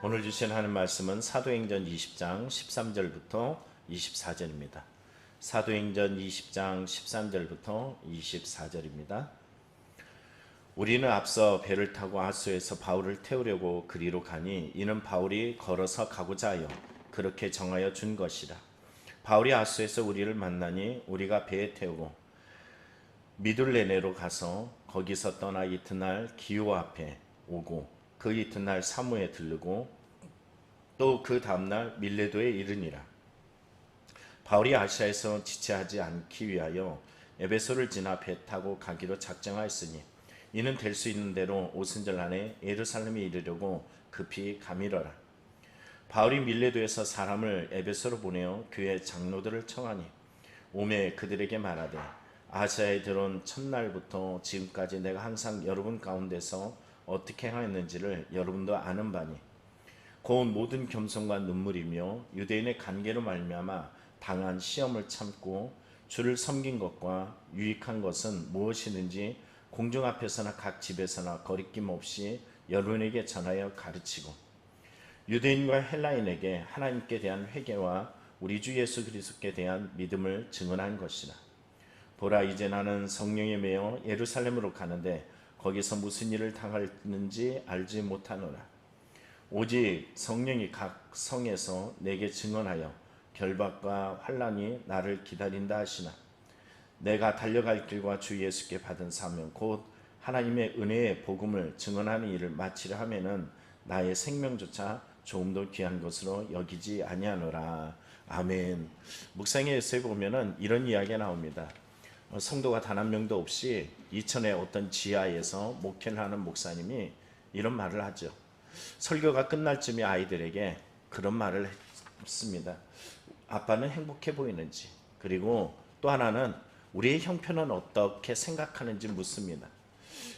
오늘 주신 하나님 말씀은 사도행전 20장 13절부터 24절입니다. 사도행전 20장 13절부터 24절입니다. 우리는 앞서 배를 타고 아소에서 바울을 태우려고 그리로 가니 이는 바울이 걸어서 가고자 하여 그렇게 정하여 준 것이라. 바울이 아소에서 우리를 만나니 우리가 배에 태우고 미둘레네로 가서 거기서 떠나 이튿날 기호 앞에 오고 그 이튿날 사무에 들르고 또 그 다음날 밀레도에 이르니라. 바울이 아시아에서 지체하지 않기 위하여 에베소를 지나 배 타고 가기로 작정하였으니 이는 될 수 있는 대로 오순절 안에 예루살렘에 이르려고 급히 가미러라. 바울이 밀레도에서 사람을 에베소로 보내어 교회 장로들을 청하니 오매 그들에게 말하되 아시아에 들어온 첫날부터 지금까지 내가 항상 여러분 가운데서 어떻게 행하였는지를 여러분도 아는 바니 곧 모든 겸손과 눈물이며 유대인의 관계로 말미암아 당한 시험을 참고 주를 섬긴 것과 유익한 것은 무엇이든지 공중 앞에서나 각 집에서나 거리낌 없이 여러분에게 전하여 가르치고 유대인과 헬라인에게 하나님께 대한 회개와 우리 주 예수 그리스도께 대한 믿음을 증언한 것이라. 보라, 이제 나는 성령에 매여 예루살렘으로 가는데 거기서 무슨 일을 당할는지 알지 못하노라. 오직 성령이 각 성에서 내게 증언하여 결박과 환난이 나를 기다린다 하시나 내가 달려갈 길과 주 예수께 받은 사명 곧 하나님의 은혜의 복음을 증언하는 일을 마치려 하면은 나의 생명조차 조금도 귀한 것으로 여기지 아니하노라. 아멘. 묵상에서 보면은 이런 이야기가 나옵니다. 성도가 단 한 명도 없이 이천의 어떤 지하에서 목회를 하는 목사님이 이런 말을 하죠. 설교가 끝날 쯤에 아이들에게 그런 말을 했습니다. 아빠는 행복해 보이는지, 그리고 또 하나는 우리의 형편은 어떻게 생각하는지 묻습니다.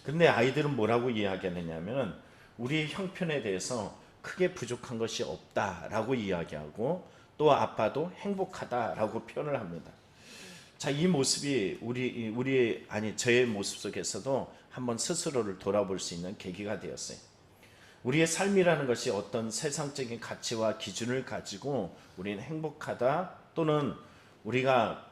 근데 아이들은 뭐라고 이야기하느냐면 우리의 형편에 대해서 크게 부족한 것이 없다라고 이야기하고 또 아빠도 행복하다라고 표현을 합니다. 자, 이 모습이 저의 모습 속에서도 한번 스스로를 돌아볼 수 있는 계기가 되었어요. 우리의 삶이라는 것이 어떤 세상적인 가치와 기준을 가지고 우리는 행복하다 또는 우리가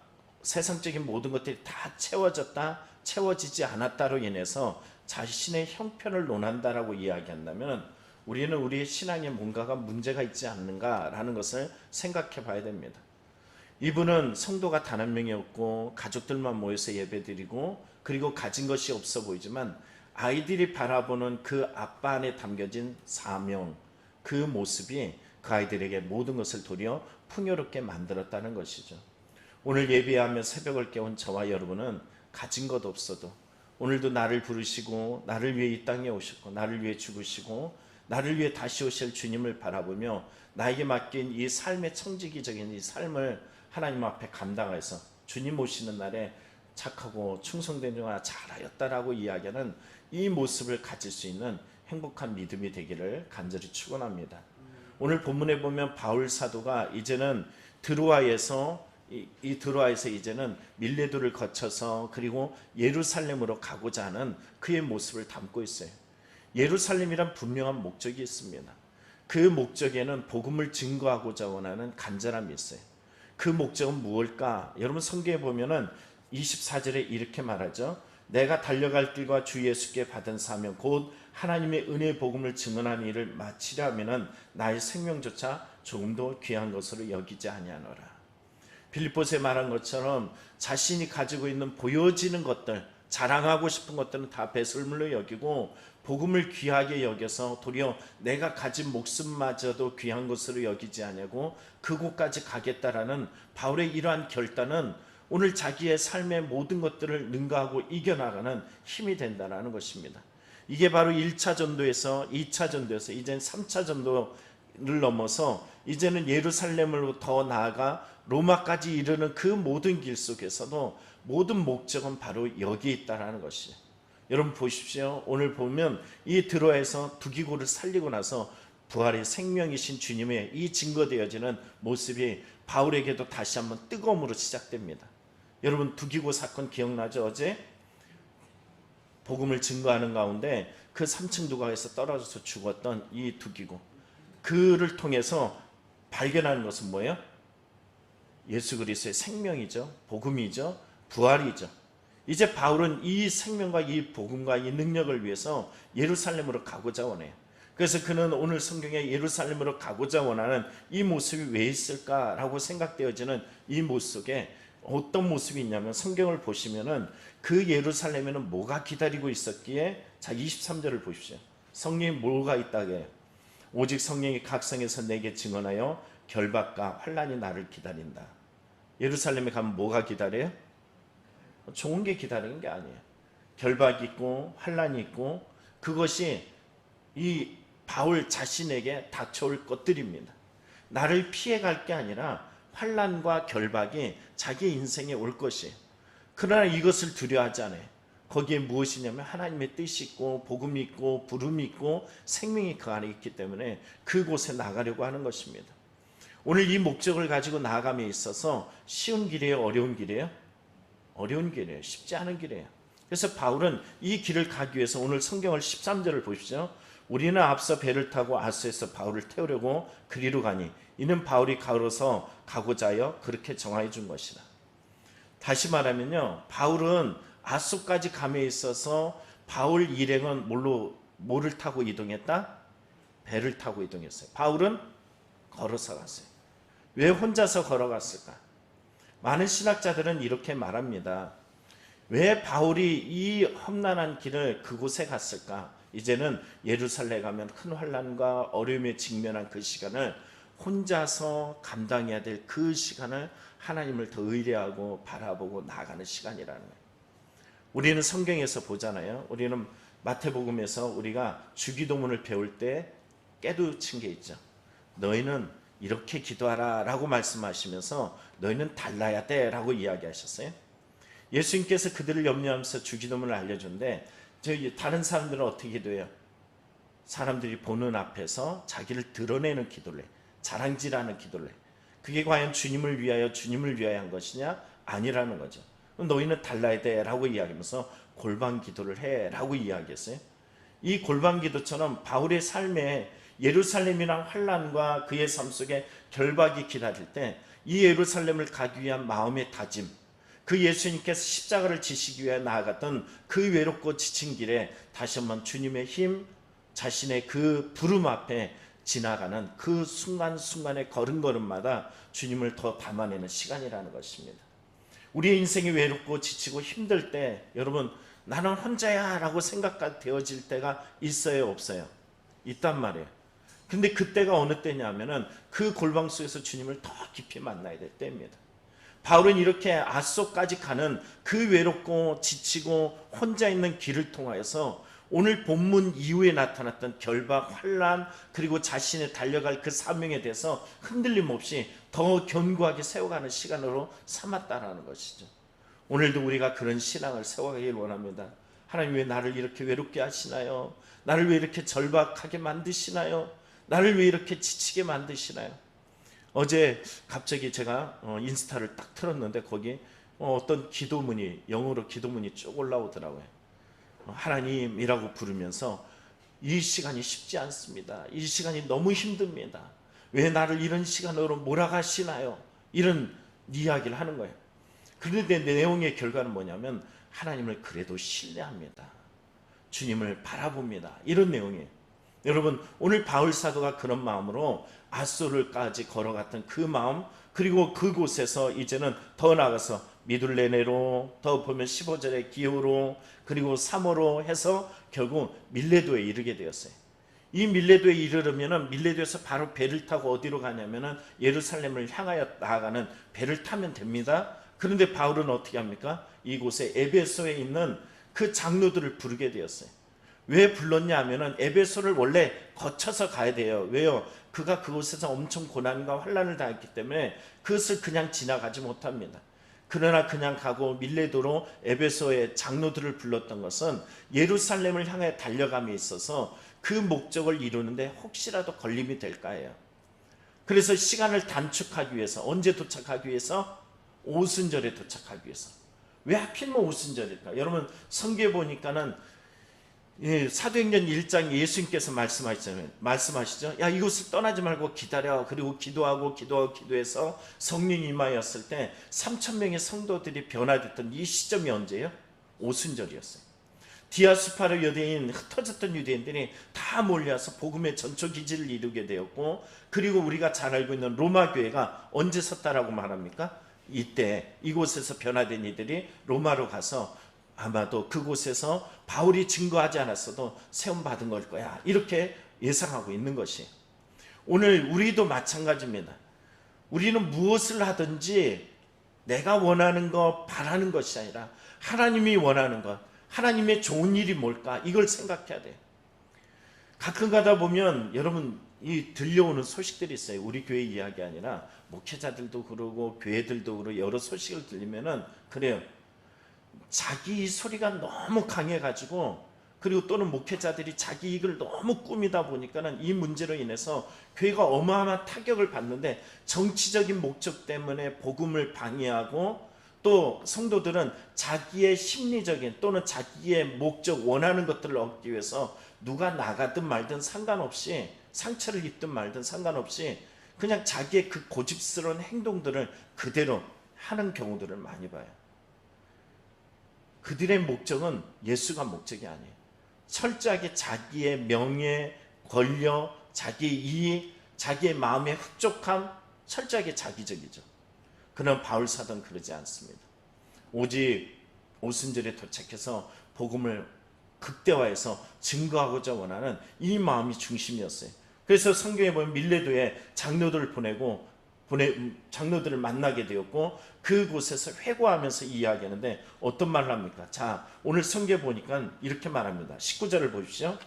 세상적인 모든 것들이 다 채워졌다, 채워지지 않았다로 인해서 자신의 형편을 논한다라고 이야기한다면 우리는 우리의 신앙에 뭔가가 문제가 있지 않는가라는 것을 생각해 봐야 됩니다. 이분은 성도가 단 한 명이었고 가족들만 모여서 예배드리고 그리고 가진 것이 없어 보이지만 아이들이 바라보는 그 아빠 안에 담겨진 사명, 그 모습이 그 아이들에게 모든 것을 도리어 풍요롭게 만들었다는 것이죠. 오늘 예배하며 새벽을 깨운 저와 여러분은 가진 것 없어도 오늘도 나를 부르시고 나를 위해 이 땅에 오셨고 나를 위해 죽으시고 나를 위해 다시 오실 주님을 바라보며 나에게 맡긴 이 삶의 청지기적인 이 삶을 하나님 앞에 감당해서 주님 오시는 날에 착하고 충성된 자가 잘하였다라고 이야기하는 이 모습을 가질 수 있는 행복한 믿음이 되기를 간절히 축원합니다. 오늘 본문에 보면 바울 사도가 이제는 드로아에서 이제는 밀레도를 거쳐서 그리고 예루살렘으로 가고자 하는 그의 모습을 담고 있어요. 예루살렘이란 분명한 목적이 있습니다. 그 목적에는 복음을 증거하고자 원하는 간절함이 있어요. 그 목적은 무엇일까? 여러분 성경에 보면은 24절에 이렇게 말하죠. 내가 달려갈 길과 주 예수께 받은 사명 곧 하나님의 은혜의 복음을 증언하는 일을 마치려 하면은 나의 생명조차 조금도 귀한 것으로 여기지 아니하노라. 빌립보서에 말한 것처럼 자신이 가지고 있는 보여지는 것들, 자랑하고 싶은 것들은 다 배설물로 여기고 복음을 귀하게 여겨서 도리어 내가 가진 목숨마저도 귀한 것으로 여기지 아니하고 그곳까지 가겠다라는 바울의 이러한 결단은 오늘 자기의 삶의 모든 것들을 능가하고 이겨나가는 힘이 된다는 것입니다. 이게 바로 1차 전도에서 2차 전도에서 이제는 3차 전도를 넘어서 이제는 예루살렘으로 더 나아가 로마까지 이르는 그 모든 길 속에서도 모든 목적은 바로 여기에 있다는 것이에요. 여러분 보십시오. 오늘 보면 이 드로아에서 두기고를 살리고 나서 부활의 생명이신 주님의 이 증거되어지는 모습이 바울에게도 다시 한번 뜨거움으로 시작됩니다. 여러분 두기고 사건 기억나죠? 어제 복음을 증거하는 가운데 그 3층 두가에서 떨어져서 죽었던 이 두기고 그를 통해서 발견하는 것은 뭐예요? 예수 그리스도의 생명이죠. 복음이죠. 부활이죠. 이제 바울은 이 생명과 이 복음과 이 능력을 위해서 예루살렘으로 가고자 원해요. 그래서 그는 오늘 성경에 예루살렘으로 가고자 원하는 이 모습이 왜 있을까라고 생각되어지는 이 모습 속에 어떤 모습이 있냐면, 성경을 보시면은 그 예루살렘에는 뭐가 기다리고 있었기에, 자 23절을 보십시오. 성령이 뭐가 있다게? 오직 성령이 각성에서 내게 증언하여 결박과 환난이 나를 기다린다. 예루살렘에 가면 뭐가 기다려요? 좋은 게 기다리는 게 아니에요. 결박이 있고 환난이 있고, 그것이 이 바울 자신에게 닥쳐올 것들입니다. 나를 피해갈 게 아니라 환난과 결박이 자기 인생에 올 것이에요. 그러나 이것을 두려워하지 않아요. 거기에 무엇이냐면 하나님의 뜻이 있고 복음이 있고 부름이 있고 생명이 그 안에 있기 때문에 그곳에 나가려고 하는 것입니다. 오늘 이 목적을 가지고 나아감에 있어서 쉬운 길이에요? 어려운 길이에요? 어려운 길이에요. 쉽지 않은 길이에요. 그래서 바울은 이 길을 가기 위해서 오늘 성경을 13절을 보십시오. 우리는 앞서 배를 타고 아소에서 바울을 태우려고 그리로 가니 이는 바울이 걸어서 가고자 하여 그렇게 정하여 준 것이라. 다시 말하면요, 바울은 아소까지 감에 있어서 바울 일행은 뭐를 타고 이동했다? 배를 타고 이동했어요. 바울은 걸어서 갔어요. 왜 혼자서 걸어갔을까? 많은 신학자들은 이렇게 말합니다. 왜 바울이 이 험난한 길을 그곳에 갔을까? 이제는 예루살렘에 가면 큰 환난과 어려움에 직면한 그 시간을 혼자서 감당해야 될 그 시간을 하나님을 더 의뢰하고 바라보고 나아가는 시간이라는 거예요. 우리는 성경에서 보잖아요. 우리는 마태복음에서 우리가 주기도문을 배울 때 깨우친 게 있죠. 너희는 이렇게 기도하라 라고 말씀하시면서 너희는 달라야 돼 라고 이야기하셨어요. 예수님께서 그들을 염려하면서 주기도문을 알려줬는데, 다른 사람들은 어떻게 기도해요? 사람들이 보는 앞에서 자기를 드러내는 기도를 해. 자랑질하는 기도를 해. 그게 과연 주님을 위하여 한 것이냐? 아니라는 거죠. 너희는 달라야 돼 라고 이야기하면서 골방 기도를 해 라고 이야기했어요. 이 골방 기도처럼 바울의 삶에 예루살렘이란 환난과 그의 삶 속에 결박이 기다릴 때 이 예루살렘을 가기 위한 마음의 다짐, 그 예수님께서 십자가를 지시기 위해 나아갔던 그 외롭고 지친 길에 다시 한번 주님의 힘, 자신의 그 부름 앞에 지나가는 그 순간순간의 걸음걸음마다 주님을 더 담아내는 시간이라는 것입니다. 우리의 인생이 외롭고 지치고 힘들 때 여러분, 나는 혼자야 라고 생각되어질 때가 있어요, 없어요? 있단 말이에요. 근데 그때가 어느 때냐면은 그 골방 속에서 주님을 더 깊이 만나야 될 때입니다. 바울은 이렇게 아소까지 가는 그 외롭고 지치고 혼자 있는 길을 통하여서 오늘 본문 이후에 나타났던 결박, 환난, 그리고 자신의 달려갈 그 사명에 대해서 흔들림 없이 더 견고하게 세워가는 시간으로 삼았다라는 것이죠. 오늘도 우리가 그런 신앙을 세워가길 원합니다. 하나님, 왜 나를 이렇게 외롭게 하시나요? 나를 왜 이렇게 절박하게 만드시나요? 나를 왜 이렇게 지치게 만드시나요? 어제 갑자기 제가 인스타를 딱 틀었는데 거기 어떤 기도문이, 영어로 기도문이 쭉 올라오더라고요. 하나님이라고 부르면서 이 시간이 쉽지 않습니다. 이 시간이 너무 힘듭니다. 왜 나를 이런 시간으로 몰아가시나요? 이런 이야기를 하는 거예요. 그런데 내용의 결과는 뭐냐면 하나님을 그래도 신뢰합니다. 주님을 바라봅니다. 이런 내용이에요. 여러분, 오늘 바울 사도가 그런 마음으로 아소를까지 걸어갔던 그 마음, 그리고 그곳에서 이제는 더 나가서 미둘레네로, 더 보면 15절에 기호로, 그리고 3호로 해서 결국 밀레도에 이르게 되었어요. 이 밀레도에 이르려면 밀레도에서 바로 배를 타고 어디로 가냐면은 예루살렘을 향하여 나아가는 배를 타면 됩니다. 그런데 바울은 어떻게 합니까? 이곳에 에베소에 있는 그 장로들을 부르게 되었어요. 왜 불렀냐 하면은 에베소를 원래 거쳐서 가야 돼요. 왜요? 그가 그곳에서 엄청 고난과 환난을 당했기 때문에 그것을 그냥 지나가지 못합니다. 그러나 그냥 가고 밀레도로 에베소의 장로들을 불렀던 것은 예루살렘을 향해 달려감에 있어서 그 목적을 이루는데 혹시라도 걸림이 될까요? 그래서 시간을 단축하기 위해서, 언제 도착하기 위해서? 오순절에 도착하기 위해서. 왜 하필 오순절일까? 여러분, 성경에 보니까는 예, 사도행전 1장 예수님께서 말씀하시죠. 야, 이곳을 떠나지 말고 기다려. 그리고 기도해서 성령이 임하였을 때 3,000명의 성도들이 변화됐던 이 시점이 언제예요? 오순절이었어요. 디아스파르 유대인, 흩어졌던 유대인들이 다 몰려서 복음의 전초기지를 이루게 되었고, 그리고 우리가 잘 알고 있는 로마 교회가 언제 섰다라고 말합니까? 이때 이곳에서 변화된 이들이 로마로 가서 아마도 그곳에서 바울이 증거하지 않았어도 세움받은 걸 거야, 이렇게 예상하고 있는 것이, 오늘 우리도 마찬가지입니다. 우리는 무엇을 하든지 내가 원하는 것, 바라는 것이 아니라 하나님이 원하는 것, 하나님의 좋은 일이 뭘까, 이걸 생각해야 돼요. 가끔 가다 보면 여러분 이 들려오는 소식들이 있어요. 우리 교회 이야기 아니라 목회자들도 그러고 교회들도 그러고 여러 소식을 들리면은 그래요. 자기 소리가 너무 강해가지고, 그리고 또는 목회자들이 자기 이익을 너무 꾸미다 보니까는 이 문제로 인해서 교회가 어마어마한 타격을 받는데, 정치적인 목적 때문에 복음을 방해하고, 또 성도들은 자기의 심리적인 또는 자기의 목적, 원하는 것들을 얻기 위해서 누가 나가든 말든 상관없이, 상처를 입든 말든 상관없이 그냥 자기의 그 고집스러운 행동들을 그대로 하는 경우들을 많이 봐요. 그들의 목적은 예수가 목적이 아니에요. 철저하게 자기의 명예, 권력, 자기의 이익, 자기의 마음의 흡족함, 철저하게 자기적이죠. 그러나 바울 사도는 그러지 않습니다. 오직 오순절에 도착해서 복음을 극대화해서 증거하고자 원하는 이 마음이 중심이었어요. 그래서 성경에 보면 밀레도에 장로들을 장로들을 만나게 되었고, 그곳에서 회고하면서 이야기하는데 어떤 말을 합니까? 자, 오늘 성경에 보니까 이렇게 말합니다. 19절을 보십시오.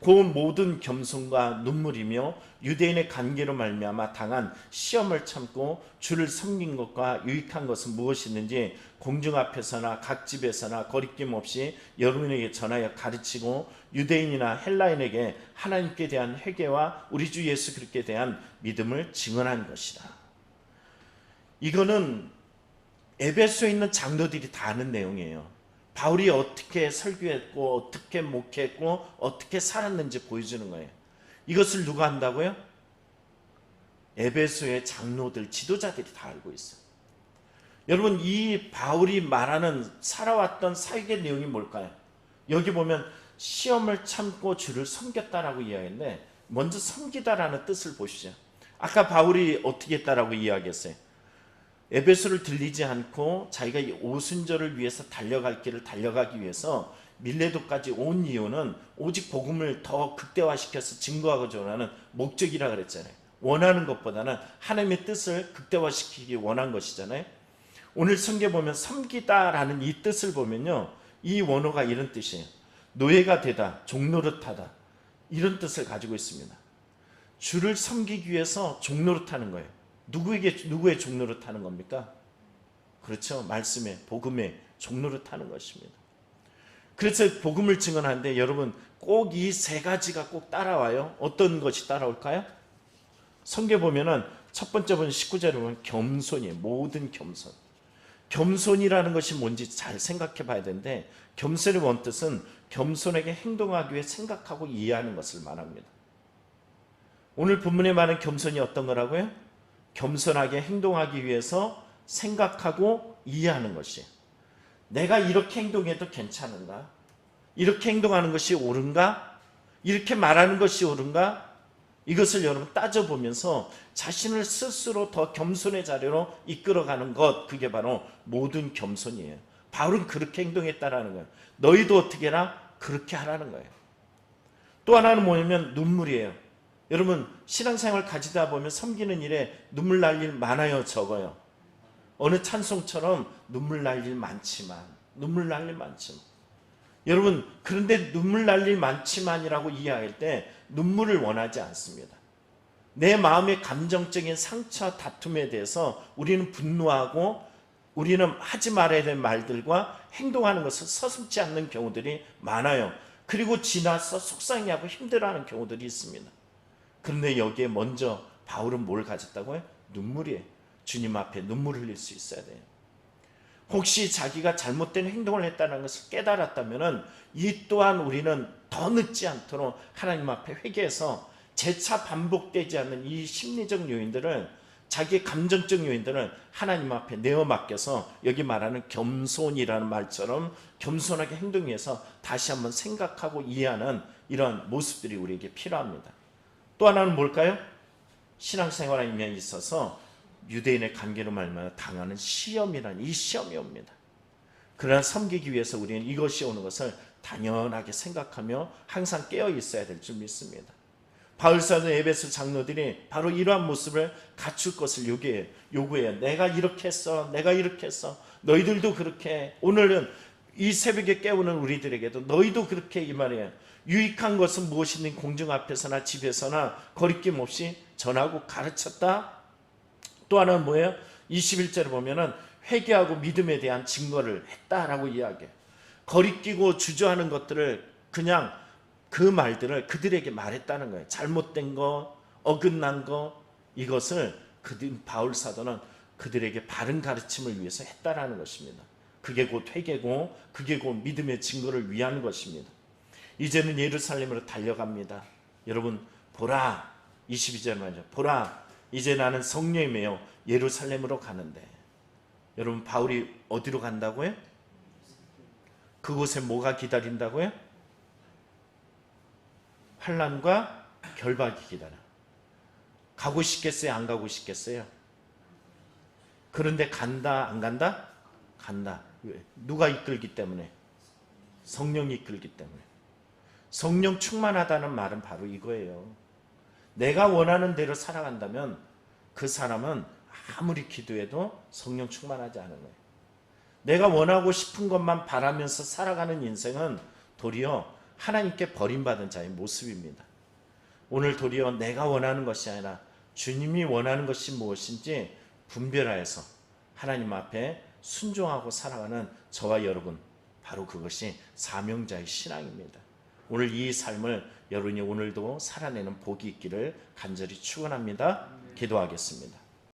그 모든 겸손과 눈물이며 유대인의 관계로 말미암아 당한 시험을 참고 주를 섬긴 것과 유익한 것은 무엇이든지 공중 앞에서나 각 집에서나 거리낌 없이 여러분에게 전하여 가르치고, 유대인이나 헬라인에게 하나님께 대한 회개와 우리 주 예수 그리스도에 대한 믿음을 증언한 것이다. 이거는 에베소에 있는 장로들이 다 아는 내용이에요. 바울이 어떻게 설교했고 어떻게 목회했고 어떻게 살았는지 보여주는 거예요. 이것을 누가 한다고요? 에베소의 장로들, 지도자들이 다 알고 있어요. 여러분, 이 바울이 말하는 살아왔던 사역의 내용이 뭘까요? 여기 보면 시험을 참고 주를 섬겼다라고 이야기했는데, 먼저 섬기다라는 뜻을 보시죠. 아까 바울이 어떻게 했다라고 이야기했어요? 에베소를 들리지 않고 자기가 이 오순절을 위해서 달려갈 길을 달려가기 위해서 밀레도까지 온 이유는 오직 복음을 더 극대화시켜서 증거하고자 원하는 목적이라 그랬잖아요. 원하는 것보다는 하나님의 뜻을 극대화시키기 원한 것이잖아요. 오늘 성경에 보면 섬기다라는 이 뜻을 보면요, 이 원어가 이런 뜻이에요. 노예가 되다, 종노릇하다, 이런 뜻을 가지고 있습니다. 주를 섬기기 위해서 종노릇하는 거예요. 누구의 종노릇하는 겁니까? 그렇죠. 말씀의, 복음의 종노릇하는 것입니다. 그래서 복음을 증언하는데 여러분, 꼭 이 세 가지가 꼭 따라와요. 어떤 것이 따라올까요? 성경에 보면은 첫 번째 보면 19절에 보면 겸손이에요. 모든 겸손. 겸손이라는 것이 뭔지 잘 생각해 봐야 되는데, 겸손의 원뜻은 겸손하게 행동하기 위해 생각하고 이해하는 것을 말합니다. 오늘 본문에 말하는 겸손이 어떤 거라고요? 겸손하게 행동하기 위해서 생각하고 이해하는 것이에요. 내가 이렇게 행동해도 괜찮은가? 이렇게 행동하는 것이 옳은가? 이렇게 말하는 것이 옳은가? 이것을 여러분 따져보면서 자신을 스스로 더 겸손의 자리로 이끌어가는 것, 그게 바로 모든 겸손이에요. 바울은 그렇게 행동했다라는 거예요. 너희도 어떻게 해라? 그렇게 하라는 거예요. 또 하나는 뭐냐면 눈물이에요. 여러분, 신앙생활 가지다 보면 섬기는 일에 눈물 날 일 많아요, 적어요? 어느 찬송처럼 눈물 날 일 많지만, 여러분, 그런데 눈물 날 일 많지만이라고 이해할 때 눈물을 원하지 않습니다. 내 마음의 감정적인 상처, 다툼에 대해서 우리는 분노하고, 우리는 하지 말아야 될 말들과 행동하는 것을 서슴지 않는 경우들이 많아요. 그리고 지나서 속상해하고 힘들어하는 경우들이 있습니다. 그런데 여기에 먼저 바울은 뭘 가졌다고요? 눈물이에요. 주님 앞에 눈물 흘릴 수 있어야 돼요. 혹시 자기가 잘못된 행동을 했다는 것을 깨달았다면 이 또한 우리는 더 늦지 않도록 하나님 앞에 회개해서 재차 반복되지 않는 이 심리적 요인들을, 자기의 감정적 요인들을 하나님 앞에 내어 맡겨서 여기 말하는 겸손이라는 말처럼 겸손하게 행동해서 다시 한번 생각하고 이해하는 이런 모습들이 우리에게 필요합니다. 또 하나는 뭘까요? 신앙생활에 있어서 유대인의 관계로 말미암아 당하는 시험이라는 이 시험이 옵니다. 그러나 섬기기 위해서 우리는 이것이 오는 것을 당연하게 생각하며 항상 깨어 있어야 될 줄 믿습니다. 바울사도 에베소 장로들이 바로 이러한 모습을 갖출 것을 요구해요. 내가 이렇게 했어, 내가 이렇게 했어, 너희들도 그렇게 해. 오늘은 이 새벽에 깨우는 우리들에게도 너희도 그렇게 이 말이에요. 유익한 것은 무엇이든 공중 앞에서나 집에서나 거리낌 없이 전하고 가르쳤다. 또 하나는 뭐예요? 21절에 보면은 회개하고 믿음에 대한 증거를 했다라고 이야기해요. 거리끼고 주저하는 것들을 그냥 그 말들을 그들에게 말했다는 거예요. 잘못된 거, 어긋난 거, 이것을 바울 사도는 그들에게 바른 가르침을 위해서 했다라는 것입니다. 그게 곧 회개고 그게 곧 믿음의 증거를 위한 것입니다. 이제는 예루살렘으로 달려갑니다. 여러분 보라, 22절 말이죠. 보라, 이제 나는 성령이 메어 예루살렘으로 가는데. 여러분 바울이 어디로 간다고요? 그곳에 뭐가 기다린다고요? 환난과 결박이 기다려. 가고 싶겠어요? 안 가고 싶겠어요? 그런데 간다 안 간다? 간다. 왜? 누가 이끌기 때문에? 성령이 이끌기 때문에. 성령 충만하다는 말은 바로 이거예요. 내가 원하는 대로 살아간다면 그 사람은 아무리 기도해도 성령 충만하지 않은 거예요. 내가 원하고 싶은 것만 바라면서 살아가는 인생은 도리어 하나님께 버림받은 자의 모습입니다. 오늘 도리어 내가 원하는 것이 아니라 주님이 원하는 것이 무엇인지 분별하여서 하나님 앞에 순종하고 살아가는 저와 여러분, 바로 그것이 사명자의 신앙입니다. 오늘 이 삶을 여러분이 오늘도 살아내는 복이 있기를 간절히 축원합니다. 기도하겠습니다.